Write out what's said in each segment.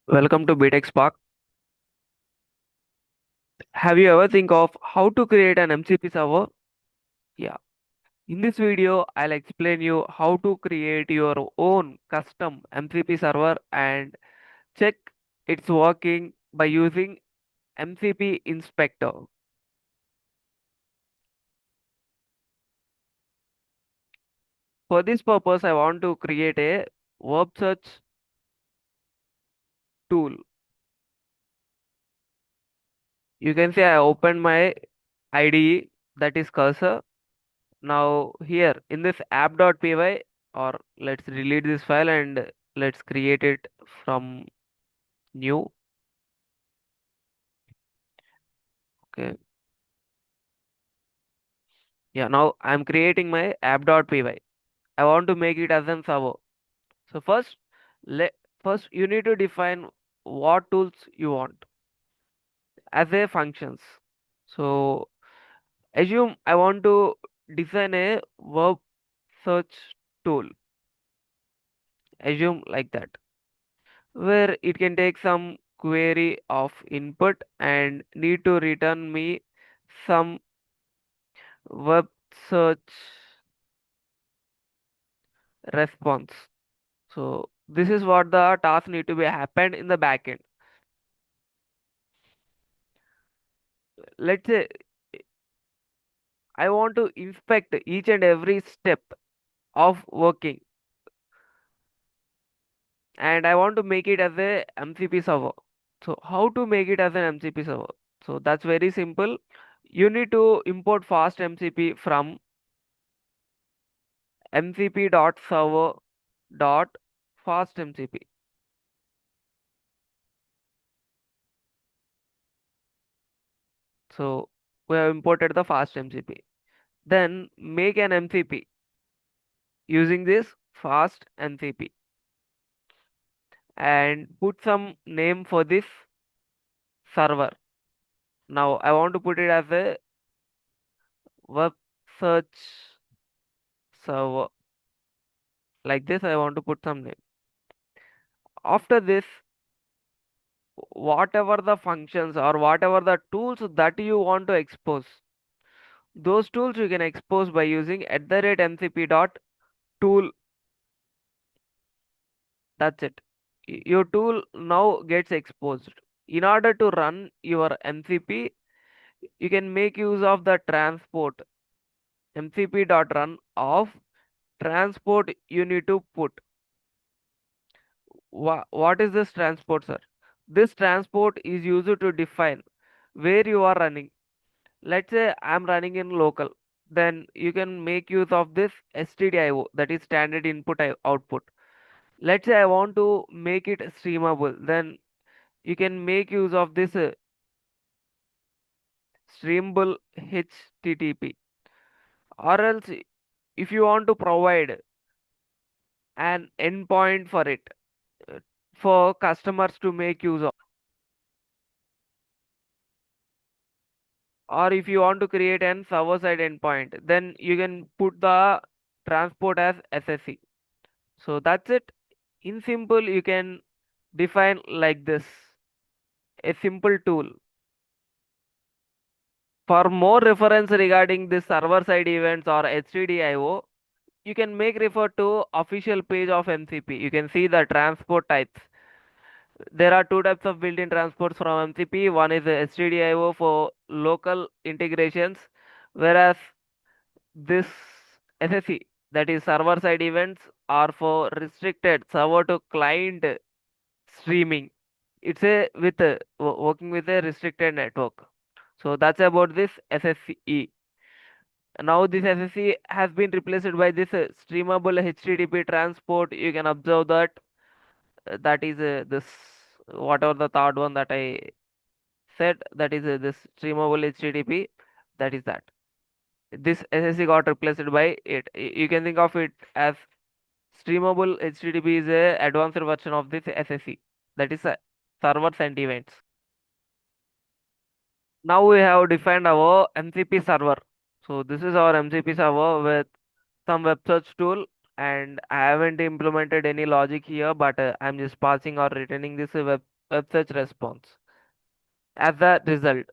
Welcome to BTech Spark. Have you ever think of how to create an MCP server? Yeah. In this video, I'll explain you how to create your own custom MCP server and check it's working by using MCP inspector. For this purpose, I want to create a verb search tool. You can see I opened my IDE, that is cursor. Now here in this app.py, or let's delete this file and let's create it from new. Okay. Yeah, now I'm creating my app.py. I want to make it as a server. So let first you need to define what tools you want as a functions. So assume I want to design a verb search tool. Assume like that, where it can take some query of input and need to return me some web search response. So this is what the task need to be happened in the backend. Let's say I want to inspect each and every step of working, and I want to make it as a MCP server. So how to make it as an MCP server? So that's very simple. You need to import fast MCP from mcp.server.fastmcp. So we have imported the fast MCP. Then make an MCP using this fast MCP and put some name for this server. Now I want to put it as a web search server. Like this, I want to put some name. After this, whatever the functions or whatever the tools that you want to expose, those tools you can expose by using @mcp dot tool. That's it. Your tool now gets exposed. In order to run your MCP, you can make use of the transport mcp.run of transport. You need to put what is this transport, sir? This transport is used to define where you are running. Let's say I'm running in local, then you can make use of this stdio, that is standard input output. Let's say I want to make it streamable, then you can make use of this streamable http. Or else if you want to provide an endpoint for it, uh, for customers to make use of, or if you want to create an server side endpoint, then you can put the transport as ssc. So that's it. In simple, you can define like this, a simple tool. For more reference regarding this server side events or HTDIO, you can make refer to official page of MCP. You can see the transport types. There are two types of built-in transports from MCP. One is HTDIO for local integrations, whereas this SSE, that is server side events, are for restricted server to client streaming. It's a with working with a restricted network. So that's about this SSE. Now this SSE has been replaced by this streamable HTTP transport. You can observe that that is this whatever the third one that I said, that is this streamable HTTP. That is that. This SSE got replaced by it. You can think of it as streamable HTTP is a advanced version of this SSE. That is servers and events. Now we have defined our MCP server. So this is our MCP server with some web search tool, and I haven't implemented any logic here, but I'm just passing or returning this web. web search response as a result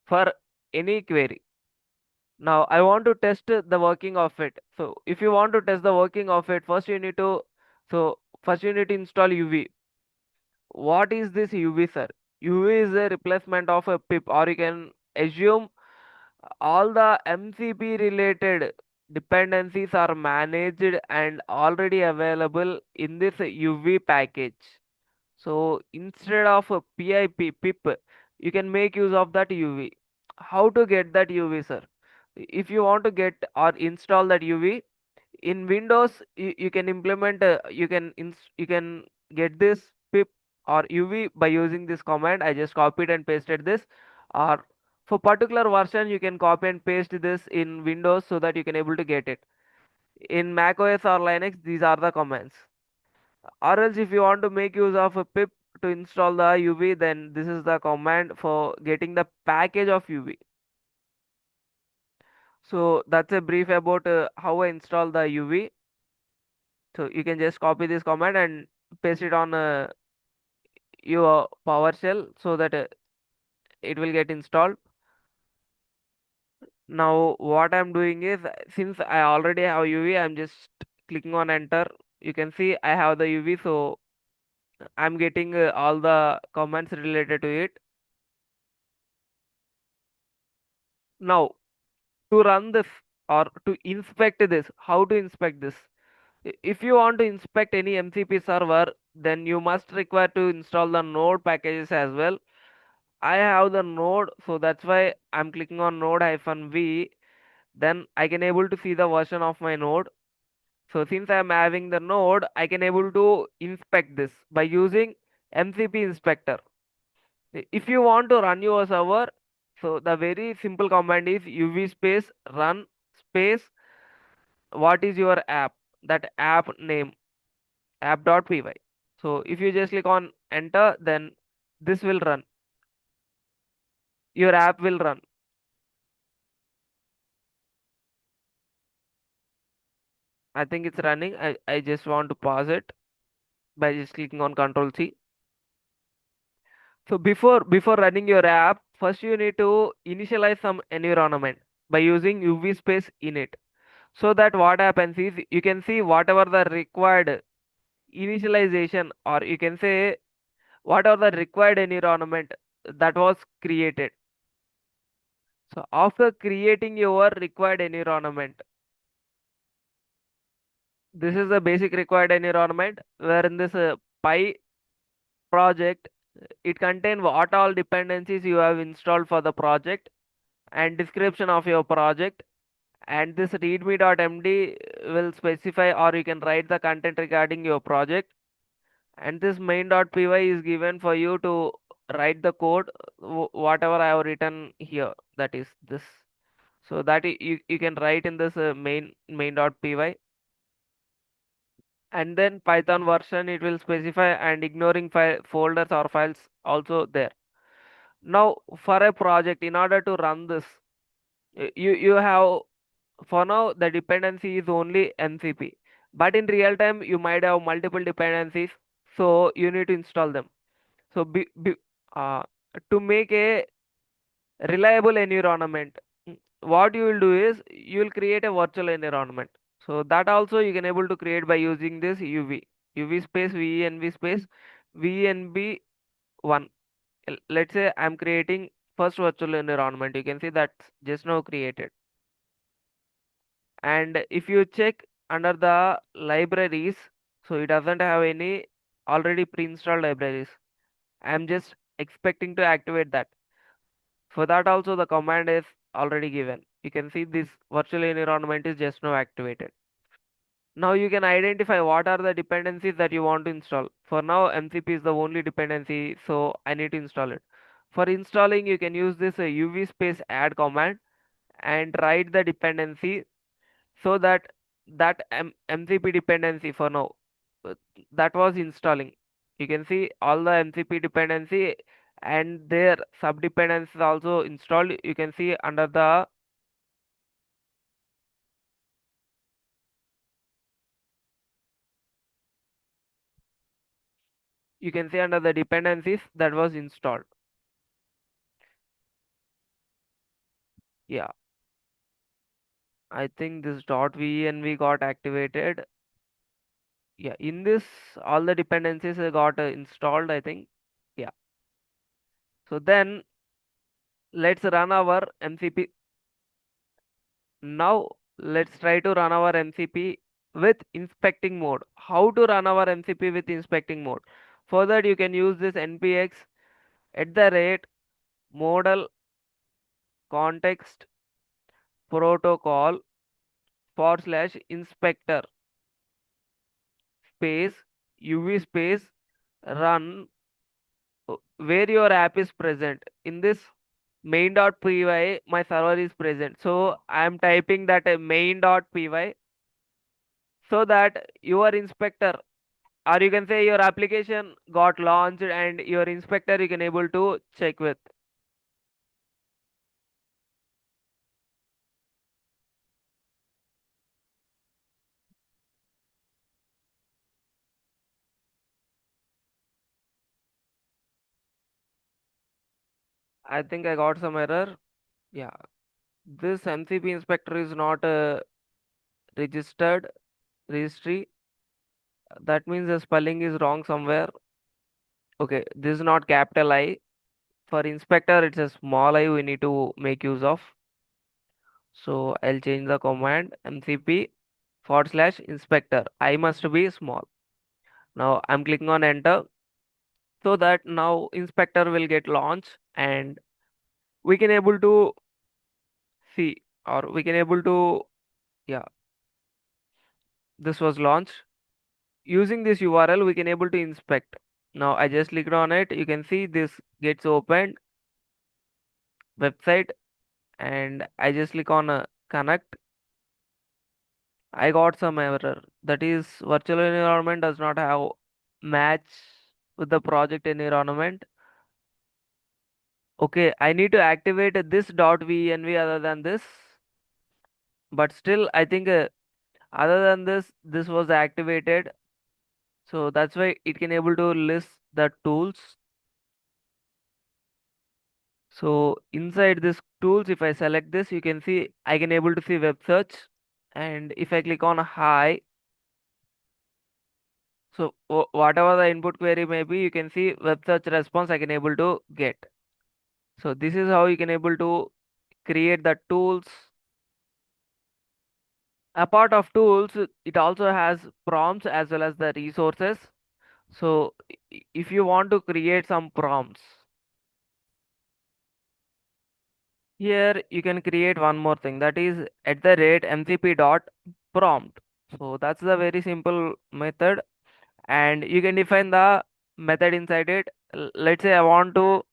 for any query. Now I want to test the working of it. So if you want to test the working of it, first you need to install UV. What is this UV, sir? UV is a replacement of a pip, or you can assume all the MCP related dependencies are managed and already available in this UV package. So instead of a pip, you can make use of that UV. How to get that UV, sir? If you want to get or install that UV in Windows, you can implement you can get this pip or UV by using this command. I just copied and pasted this. Or for particular version, you can copy and paste this in Windows so that you can able to get it. In Mac OS or Linux, these are the commands. Or else if you want to make use of a pip to install the UV, then this is the command for getting the package of UV. So that's a brief about how I install the UV. So you can just copy this command and paste it on your PowerShell so that it will get installed. Now what I'm doing is, since I already have UV, I'm just clicking on enter. You can see I have the UV, so I'm getting all the comments related to it. Now to run this or to inspect this, how to inspect this? If you want to inspect any MCP server, then you must require to install the node packages as well. I have the node, so that's why I'm clicking on node-v. Then I can able to see the version of my node. So since I'm having the node, I can able to inspect this by using MCP inspector. If you want to run your server, so the very simple command is uv space run space what is your app, that app name, app.py. So if you just click on enter, then this will run. Your app will run. I think it's running. I just want to pause it by just clicking on Control C. So before running your app, first you need to initialize some environment by using UV space init. So that what happens is you can see whatever the required initialization, or you can say whatever the required environment that was created. So after creating your required environment, this is the basic required environment where in this Pi project, it contains what all dependencies you have installed for the project and description of your project. And this readme.md will specify, or you can write the content regarding your project. And this main.py is given for you to write the code, whatever I have written here, that is this. So that you can write in this main.py. And then Python version it will specify, and ignoring folders or files also there. Now for a project, in order to run this, you have, for now the dependency is only MCP, but in real time you might have multiple dependencies, so you need to install them. So uh, to make a reliable environment, what you will do is you will create a virtual environment. So that also you can able to create by using this uv space venv space venb1. Let's say I'm creating first virtual environment. You can see that's just now created. And if you check under the libraries, so it doesn't have any already pre-installed libraries. I'm just expecting to activate that. For that also the command is already given. You can see this virtual environment is just now activated. Now you can identify what are the dependencies that you want to install. For now MCP is the only dependency, so I need to install it. For installing, you can use this uv space add command and write the dependency, so that MCP dependency for now uh, that was installing. You can see all the MCP dependency and their sub dependencies also installed. You can see under the You can see under the dependencies that was installed. Yeah, I think this .venv got activated. Yeah, in this all the dependencies got installed, I think. Yeah. So then let's run our MCP. Now let's try to run our MCP with inspecting mode. How to run our MCP with inspecting mode? For that you can use this npx at the rate model context protocol /inspector space uv space run where your app is present. In this main.py my server is present, so I am typing that main.py, so that your inspector, or you can say your application got launched and your inspector you can able to check with. I think I got some error. Yeah, this mcp inspector is not registered registry. That means the spelling is wrong somewhere. Okay, this is not capital I. For inspector it's a small I we need to make use of. So I'll change the command mcp /inspector. I must be small. Now I'm clicking on enter, so that now inspector will get launched and we can able to see, or we can able to, yeah, this was launched. Using this URL we can able to inspect. Now I just clicked on it. You can see this gets opened website, and I just click on connect. I got some error. That is virtual environment does not have match with the project environment. Okay, I need to activate this .venv other than this. But still, I think other than this, this was activated. So that's why it can able to list the tools. So inside this tools, if I select this, you can see I can able to see web search. And if I click on hi, so whatever the input query may be, you can see web search response I can able to get. So this is how you can able to create the tools. Apart of tools, it also has prompts as well as the resources. So if you want to create some prompts, here you can create one more thing, that is at the rate mcp dot prompt. So that's the very simple method, and you can define the method inside it. Let's say I want to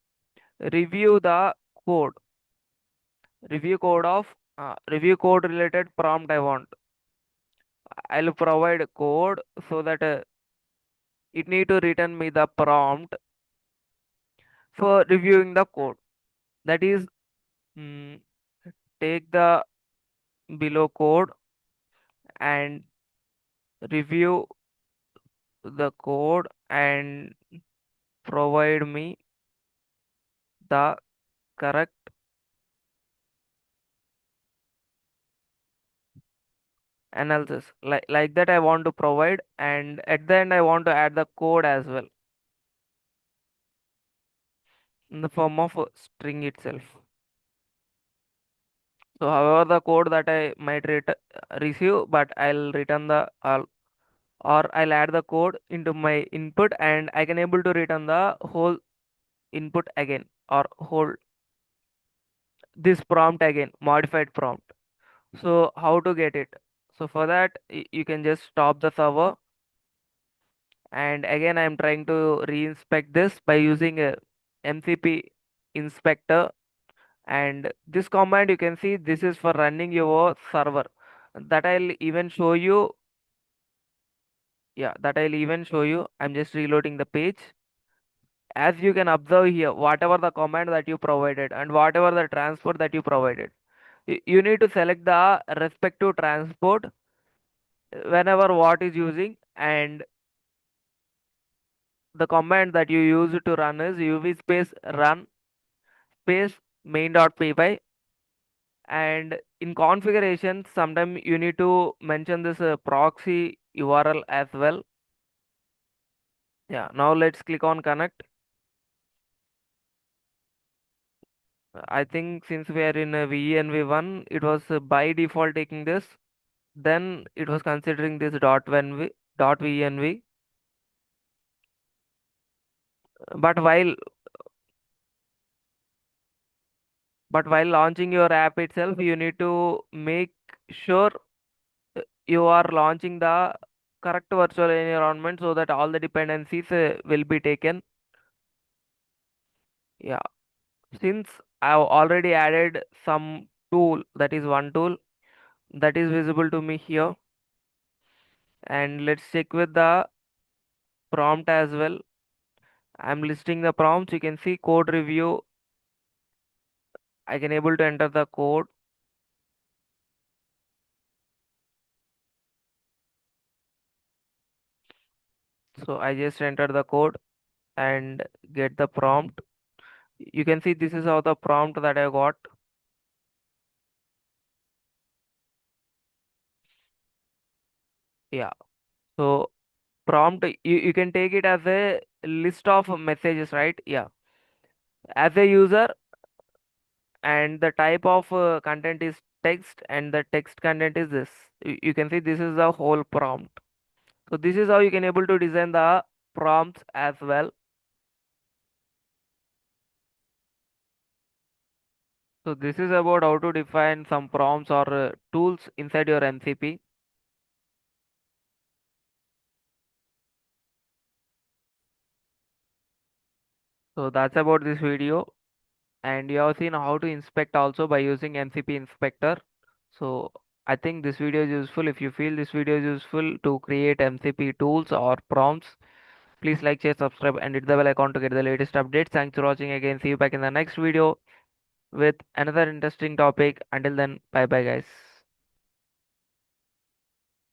review the code, review code related prompt I want. I'll provide code so that it need to return me the prompt for reviewing the code. That is, mm, take the below code and review the code and provide me the correct analysis. Like that I want to provide, and at the end I want to add the code as well in the form of a string itself. So however the code that I might receive, but I'll return the or I'll add the code into my input and I can able to return the whole input again, or whole this prompt again, modified prompt. So how to get it? So for that you can just stop the server, and again I'm trying to reinspect this by using a mcp inspector, and this command you can see this is for running your server. That I'll even show you. Yeah, that I'll even show you. I'm just reloading the page. As you can observe here, whatever the command that you provided and whatever the transport that you provided, you need to select the respective transport whenever what is using, and the command that you use to run is uv space run space main.py. And in configuration, sometimes you need to mention this proxy URL as well. Yeah, now let's click on connect. I think since we are in VENV1, it was by default taking this. Then it was considering this dot VNV. But while launching your app itself, you need to make sure you are launching the correct virtual environment so that all the dependencies will be taken. Yeah, since I've already added some tool, that is one tool that is visible to me here, and let's check with the prompt as well. I'm listing the prompts. You can see code review. I can able to enter the code. So I just enter the code and get the prompt. You can see this is how the prompt that I got. Yeah. So prompt, you can take it as a list of messages, right? Yeah. As a user, and the type of content is text, and the text content is this. You can see this is the whole prompt. So this is how you can able to design the prompts as well. So this is about how to define some prompts or tools inside your MCP. So that's about this video. And you have seen how to inspect also by using MCP inspector. So I think this video is useful. If you feel this video is useful to create MCP tools or prompts, please like, share, subscribe, and hit the bell icon to get the latest updates. Thanks for watching again. See you back in the next video with another interesting topic. Until then, bye bye, guys.